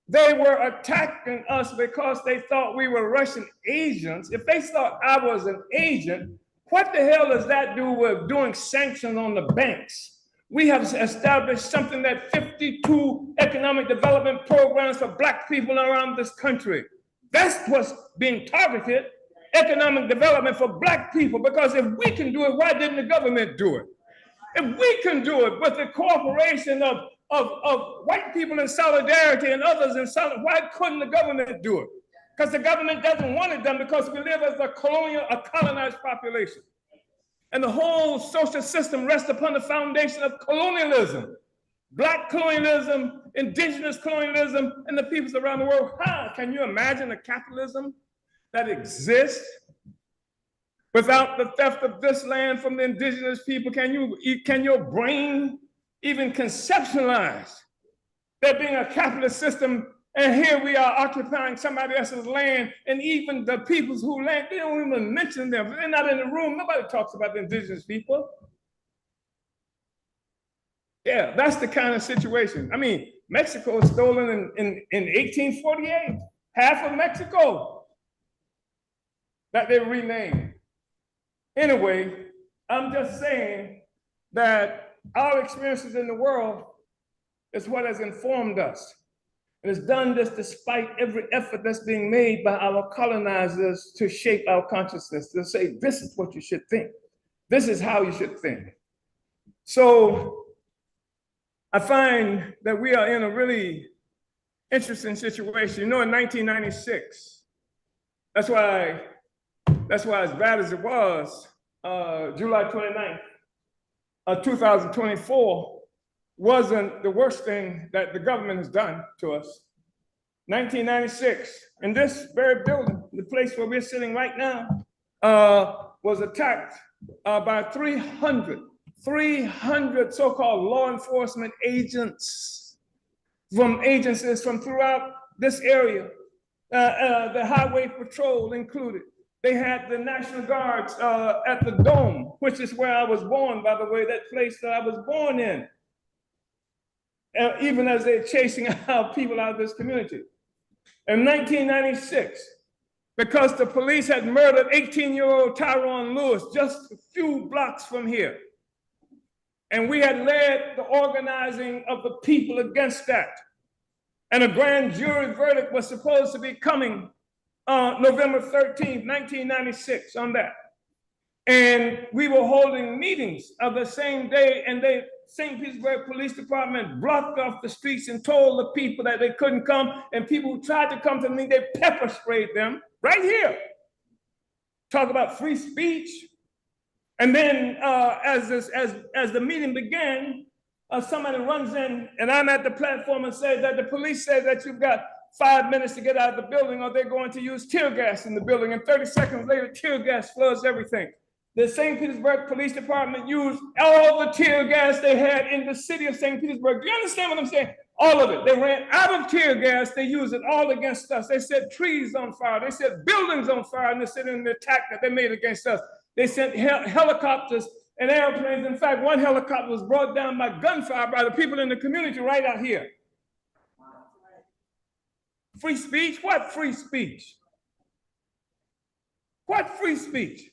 they were attacking us because they thought we were Russian agents, if they thought I was an agent, what the hell does that do with doing sanctions on the banks? We have established something that 52 economic development programs for black people around this country. That's what's being targeted, economic development for black people, because if we can do it, why didn't the government do it? If we can do it with the cooperation of white people in solidarity and others in solidarity, why couldn't the government do it? Because the government doesn't want it done because we live as a colonized population. And the whole social system rests upon the foundation of colonialism. Black colonialism, indigenous colonialism, and the peoples around the world. How can you imagine a capitalism that exists without the theft of this land from the indigenous people? Can your brain even conceptualize there being a capitalist system, and here we are occupying somebody else's land, and even the peoples who land, they don't even mention them. They're not in the room. Nobody talks about the indigenous people. Yeah, that's the kind of situation. I mean, Mexico was stolen in 1848, half of Mexico that they renamed. Anyway, I'm just saying that our experiences in the world is what has informed us. And it's done this despite every effort that's being made by our colonizers to shape our consciousness, to say, this is what you should think. This is how you should think. So I find that we are in a really interesting situation. You know, in 1996, that's why as bad as it was, July 29th, 2024 wasn't the worst thing that the government has done to us. 1996, in this very building, the place where we're sitting right now, was attacked by 300 so-called law enforcement agents from agencies from throughout this area, the highway patrol included. They had the National Guards at the Dome, which is where I was born, by the way, that place that I was born in, even as they're chasing out people out of this community. In 1996, because the police had murdered 18-year-old Tyrone Lewis just a few blocks from here. And we had led the organizing of the people against that. And a grand jury verdict was supposed to be coming November 13th, 1996 on that. And we were holding meetings of the same day, and St. Petersburg Police Department blocked off the streets and told the people that they couldn't come, and people who tried to come to me, they pepper sprayed them right here. Talk about free speech. And then as the meeting began, somebody runs in, and I'm at the platform and says that the police say that you've got 5 minutes to get out of the building or they're going to use tear gas in the building. And 30 seconds later, tear gas floods everything. The St. Petersburg Police Department used all the tear gas they had in the city of St. Petersburg. Do you understand what I'm saying? All of it. They ran out of tear gas. They used it all against us. They set trees on fire. They set buildings on fire in the city in the attack that they made against us. They sent helicopters and airplanes. In fact, one helicopter was brought down by gunfire by the people in the community right out here. Free speech? What free speech? What free speech?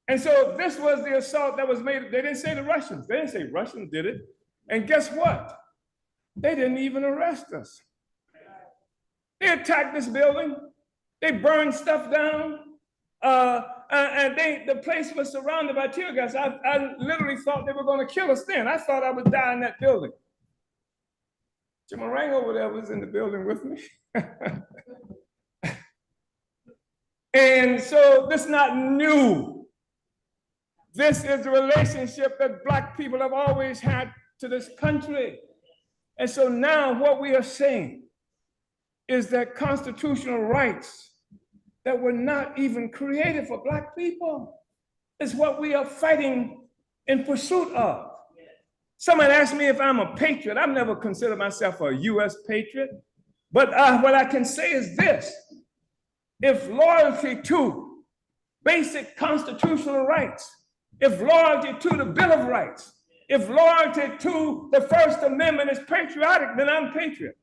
And so this was the assault that was made. They didn't say the Russians. They didn't say Russians did it. And guess what? They didn't even arrest us. They attacked this building. They burned stuff down. And the place was surrounded by tear gas. I literally thought they were going to kill us then. I thought I would die in that building. Jim Orang over there was in the building with me. And so this is not new. This is the relationship that Black people have always had to this country. And so now what we are saying is that constitutional rights that were not even created for Black people is what we are fighting in pursuit of. Somebody asked me if I'm a patriot. I've never considered myself a US patriot, but what I can say is this: if loyalty to basic constitutional rights, if loyalty to the Bill of Rights, if loyalty to the First Amendment is patriotic, then I'm a patriot.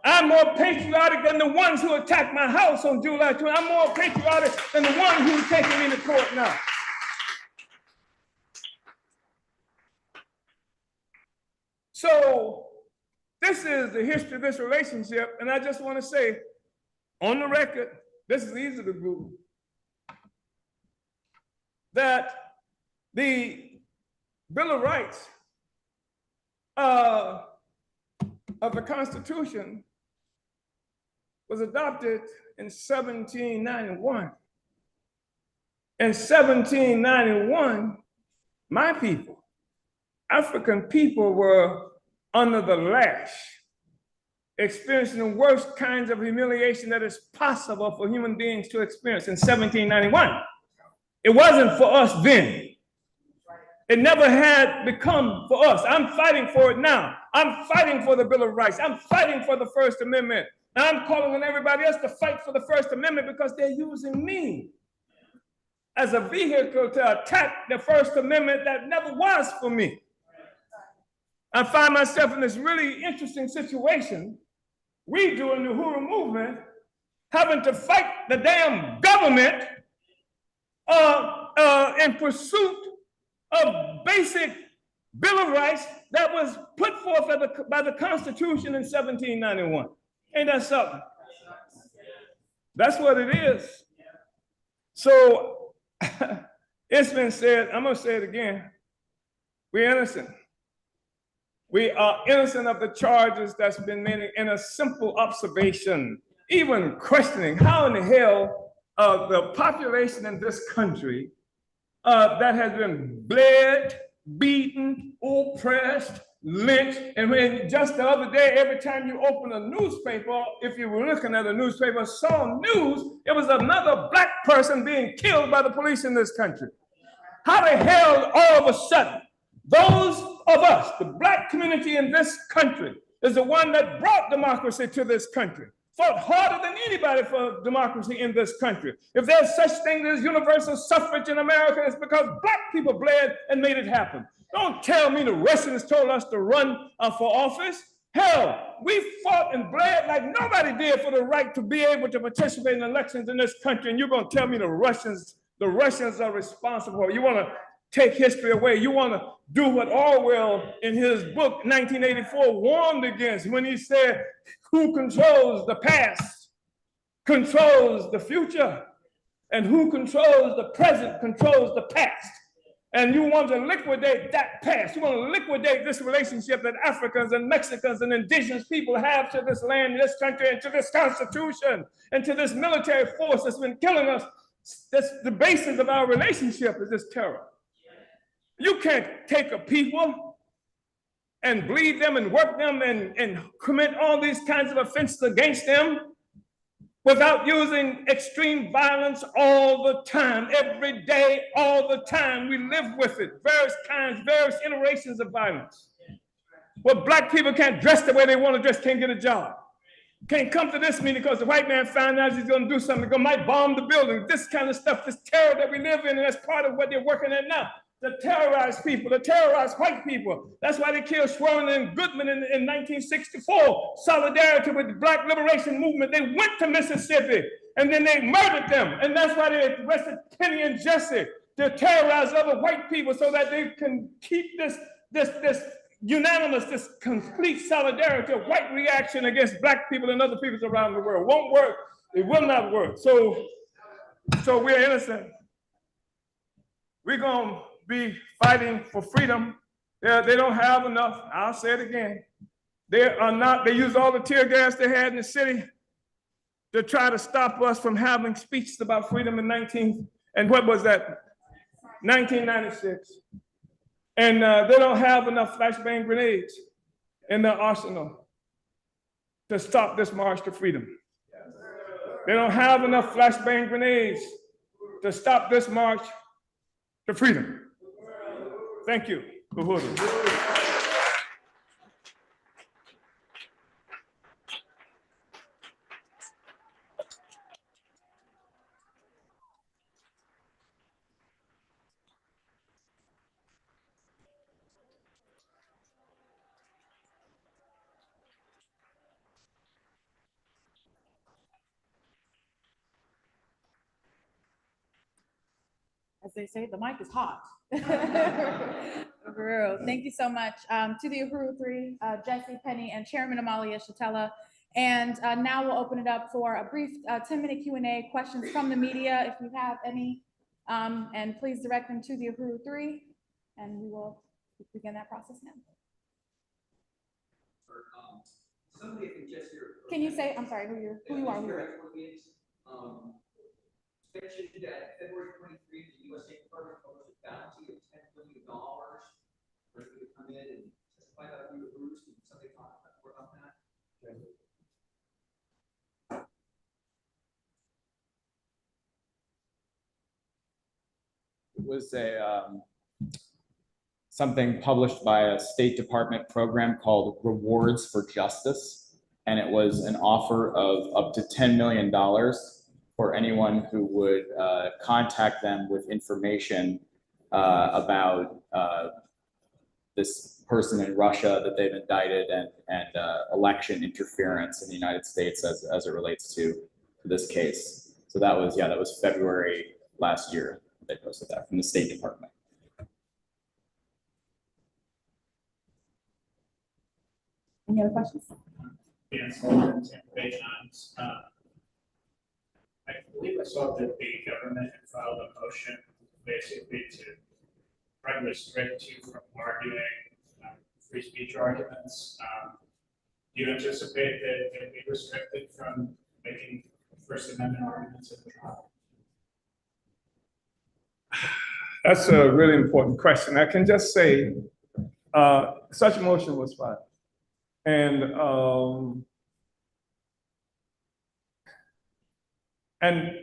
I'm more patriotic than the ones who attacked my house on July 20th. I'm more patriotic than the ones who are taking me to court now. So this is the history of this relationship, and I just want to say, on the record, this is easy to Google, that the Bill of Rights of the Constitution was adopted in 1791. In 1791, my people, African people, were under the lash, experiencing the worst kinds of humiliation that is possible for human beings to experience in 1791. It wasn't for us then. It never had become for us. I'm fighting for it now. I'm fighting for the Bill of Rights. I'm fighting for the First Amendment. And I'm calling on everybody else to fight for the First Amendment because they're using me as a vehicle to attack the First Amendment that never was for me. I find myself in this really interesting situation. We doing the Uhuru movement, having to fight the damn government in pursuit of basic Bill of Rights that was put forth by the Constitution in 1791. Ain't that something? That's what it is. So it's been said, I'm gonna say it again. We're innocent. We are innocent of the charges that's been made in a simple observation, even questioning how in the hell the population in this country that has been bled, beaten, oppressed, lynched, and when just the other day, every time you open a newspaper, if you were looking at a newspaper, saw news, it was another black person being killed by the police in this country. How the hell all of a sudden, those of us, the black community in this country, is the one that brought democracy to this country, fought harder than anybody for democracy in this country. If there's such thing as universal suffrage in America, it's because black people bled and made it happen. Don't tell me the Russians told us to run for office. Hell, we fought and bled like nobody did for the right to be able to participate in elections in this country, and you're gonna tell me the Russians are responsible. You want to take history away. You want to do what Orwell in his book 1984 warned against when he said, who controls the past controls the future, and who controls the present controls the past. And you want to liquidate that past. You want to liquidate this relationship that Africans and Mexicans and indigenous people have to this land, this country, and to this Constitution, and to this military force that's been killing us. That's the basis of our relationship, is this terror. You can't take a people and bleed them and work them and commit all these kinds of offenses against them without using extreme violence all the time, every day, all the time. We live with it, various kinds, various iterations of violence. Well, black people can't dress the way they want to dress, can't get a job. Can't come to this meeting because the white man found out he's going to do something, might bomb the building. This kind of stuff, this terror that we live in, and that's part of what they're working at now. To terrorize people, to terrorize white people. That's why they killed Schwerner and Goodman in 1964. Solidarity with the Black Liberation Movement. They went to Mississippi and then they murdered them. And that's why they arrested Penny and Jesse to terrorize other white people so that they can keep this unanimous, this complete solidarity, a white reaction against black people and other peoples around the world. Won't work. It will not work. So we're innocent. We're going to be fighting for freedom. They don't have enough. I'll say it again. They used all the tear gas they had in the city to try to stop us from having speeches about freedom in 1996. And they don't have enough flashbang grenades in their arsenal to stop this march to freedom. They don't have enough flashbang grenades to stop this march to freedom. Thank you, Uhuru. As they say, the mic is hot. Uhuru, thank you so much to the Uhuru Three, Jesse, Penny, and Chairman Omali Yeshitela. And now we'll open it up for a brief 10-minute Q&A, questions from the media, if you have any, and please direct them to the Uhuru Three, and we will begin that process now. Can you say, I'm sorry, who you are? Mentioned that February 23, the U.S. State Department proposed a bounty of $10 million for you to come in and testify about you, Bruce, and something talk about that. It was something published by a State Department program called Rewards for Justice, and it was an offer of up to $10 million for anyone who would contact them with information about this person in Russia that they've indicted and election interference in the United States as it relates to this case. So that was February last year. They posted that from the State Department. Any other questions? Yes, I believe I saw that the government had filed a motion basically to try to restrict you from arguing free speech arguments. Do you anticipate that they'll be restricted from making First Amendment arguments at the trial? That's a really important question. I can just say, such a motion was filed. And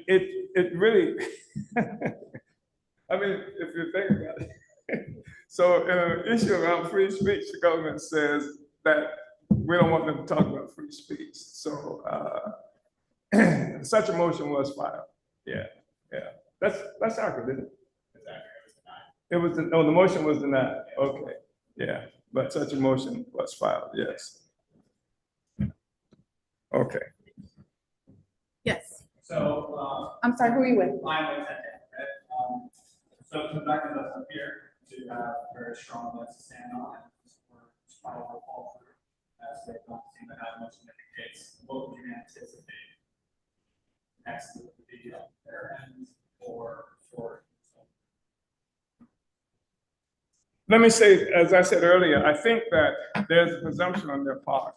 it really, I mean, if you think about it. So in an issue around free speech, the government says that we don't want them to talk about free speech. So such a motion was filed. Yeah. That's accurate, isn't it? It was, the motion was denied. Okay, yeah, but such a motion was filed, yes. Okay. Yes. So, I'm sorry, who are you with? I'm with right? So Rebecca doesn't appear to have very strong legs to stand on, and we're probably will fall through as they don't seem to have much in the case. What would you anticipate next would be their end or for? Let me say, as I said earlier, I think that there's a presumption on their part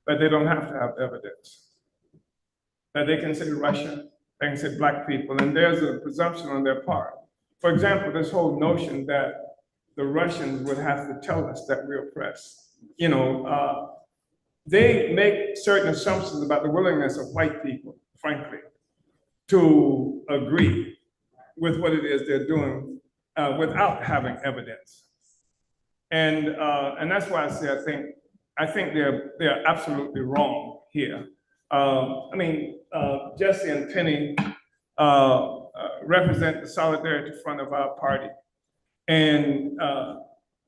that they don't have to have evidence. That they can say Russia, they can say Black people, and there's a presumption on their part. For example, this whole notion that the Russians would have to tell us that we're oppressed. You know, they make certain assumptions about the willingness of white people, frankly, to agree with what it is they're doing without having evidence. And that's why I say I think they're absolutely wrong here. I mean, Jesse and Penny represent the Solidarity Front of our party, and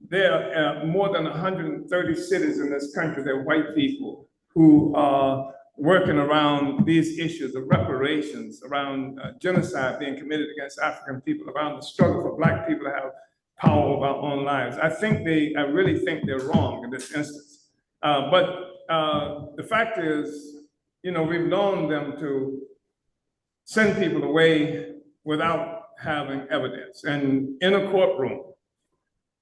there are more than 130 cities in this country. They're white people who are working around these issues of reparations, around genocide being committed against African people, around the struggle for Black people to have power over our own lives. I really think they're wrong in this instance. But the fact is, you know, we've known them to send people away without having evidence. And in a courtroom,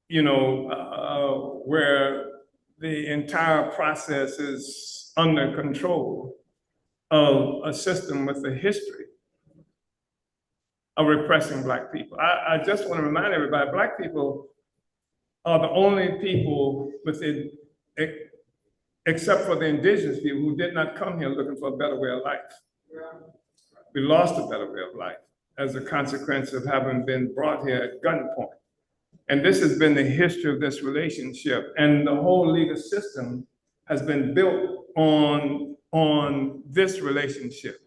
you know, where the entire process is under control of a system with a history of repressing Black people. I just want to remind everybody, Black people are the only people within, except for the indigenous people who did not come here looking for a better way of life. We lost a better way of life as a consequence of having been brought here at gunpoint. And this has been the history of this relationship. And the whole legal system has been built on this relationship.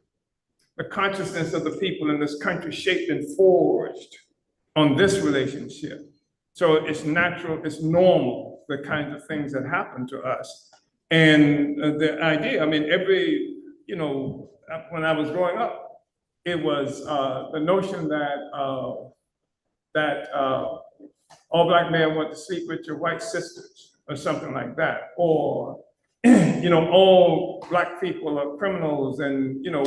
The consciousness of the people in this country shaped and forged on this relationship. So it's natural, it's normal, the kinds of things that happen to us. And the idea, I mean, you know, when I was growing up, it was the notion that all Black men want to sleep with your white sisters or something like that. Or, you know, all Black people are criminals and, you know,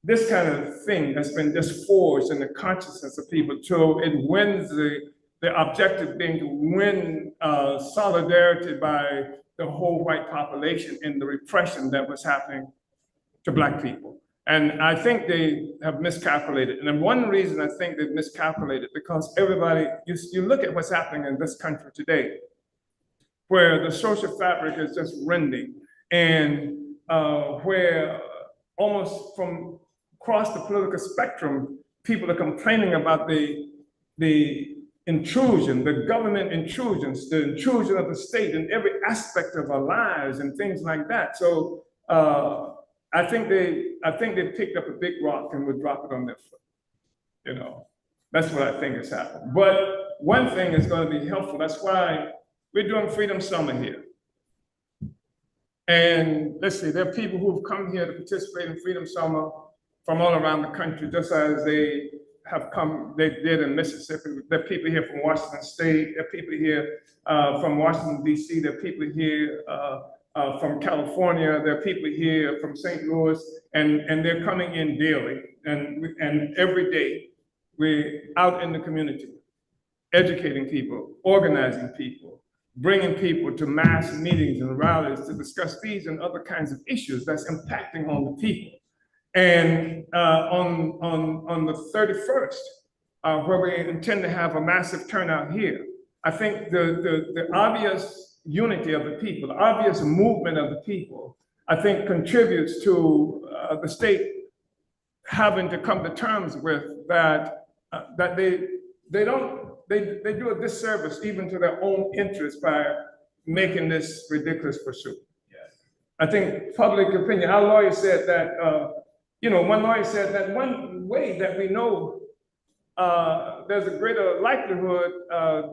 this kind of thing has been just forged in the consciousness of people. So it wins the objective being to win solidarity by the whole white population in the repression that was happening to Black people. And I think they have miscalculated. And then one reason I think they've miscalculated, because everybody, you look at what's happening in this country today, where the social fabric is just rending, and where almost from across the political spectrum, people are complaining about the intrusion, the government intrusions, the intrusion of the state in every aspect of our lives and things like that. So I think they picked up a big rock and would drop it on their foot. You know, that's what I think has happened. But one thing is going to be helpful. That's why we're doing Freedom Summer here. And let's see, there are people who have come here to participate in Freedom Summer from all around the country, just as they have come, they did in Mississippi. There are people here from Washington State. There are people here from Washington, D.C. There are people here from California. There are people here from St. Louis, and they're coming in daily. And every day, we're out in the community educating people, organizing people, bringing people to mass meetings and rallies to discuss these and other kinds of issues that's impacting on the people. And on the 31st, where we intend to have a massive turnout here, I think the obvious unity of the people, the obvious movement of the people, I think contributes to the state having to come to terms with that, that they do a disservice even to their own interests by making this ridiculous pursuit. I think public opinion, our lawyer said that, one lawyer said that one way that we know there's a greater likelihood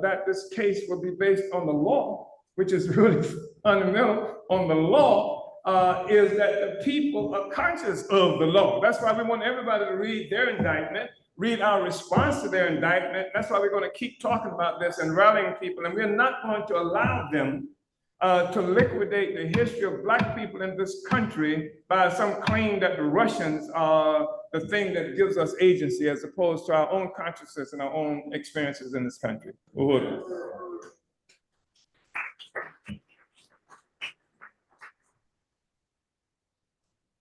that this case will be based on the law, which is really fundamental on the law, is that the people are conscious of the law. That's why we want everybody to read their indictment, read our response to their indictment. That's why we're going to keep talking about this and rallying people. And we're not going to allow them to liquidate the history of Black people in this country by some claim that the Russians are the thing that gives us agency as opposed to our own consciousness and our own experiences in this country. Uhuru.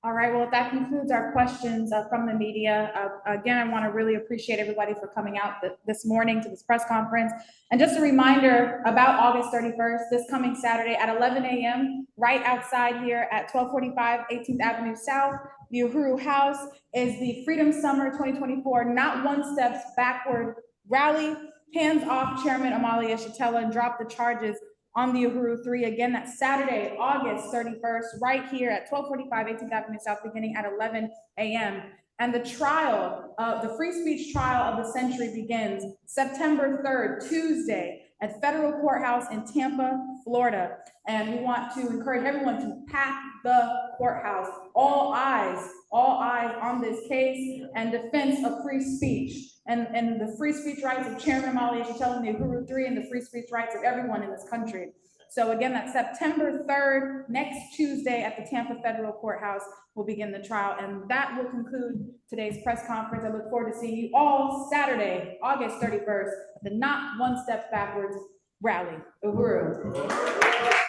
All right, well, that concludes our questions from the media. Again, I want to really appreciate everybody for coming out this morning to this press conference. And just a reminder about August 31st, this coming Saturday at 11 a.m., right outside here at 1245 18th Avenue South, the Uhuru House, is the Freedom Summer 2024 Not One Steps Backward rally. Hands off Chairman Omali Yeshitela and drop the charges on the Uhuru 3. Again, that's Saturday, August 31st, right here at 1245 18th Avenue South, beginning at 11 a.m. And the trial, the free speech trial of the century begins September 3rd, Tuesday, at Federal Courthouse in Tampa, Florida. And we want to encourage everyone to pack the courthouse. All eyes on this case and defense of free speech and the free speech rights of Chairman Omali Yeshitela and the Uhuru 3 and the free speech rights of everyone in this country. So again, that's September 3rd, next Tuesday at the Tampa Federal Courthouse, will begin the trial. And that will conclude today's press conference. I look forward to seeing you all Saturday, August 31st, the Not One Step Backwards rally. Uhuru.